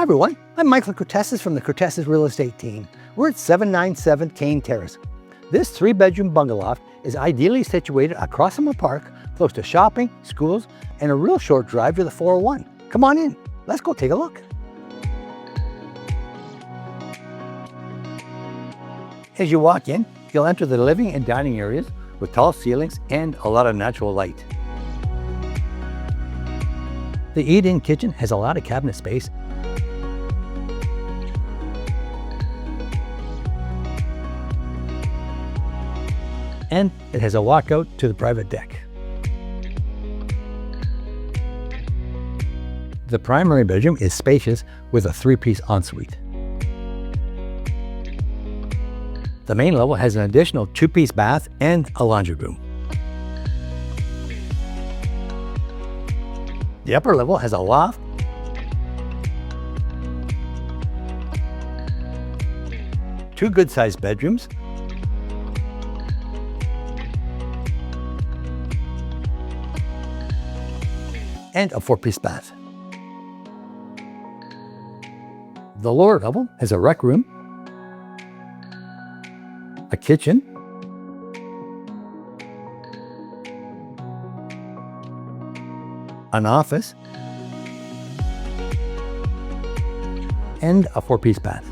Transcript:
Hi everyone, I'm Michael Cortesis from the Cortesis Real Estate team. We're at 797 Kane Terrace. This 3-bedroom bungalow is ideally situated across from a park, close to shopping, schools, and a real short drive to the 401. Come on in, let's go take a look. As you walk in, you'll enter the living and dining areas with tall ceilings and a lot of natural light. The eat-in kitchen has a lot of cabinet space and it has a walkout to the private deck. The primary bedroom is spacious with a 3-piece ensuite. The main level has an additional 2-piece bath and a laundry room. The upper level has a loft, two good-sized bedrooms, and a 4-piece bath. The lower level has a rec room, a kitchen, an office, and a 4-piece bath.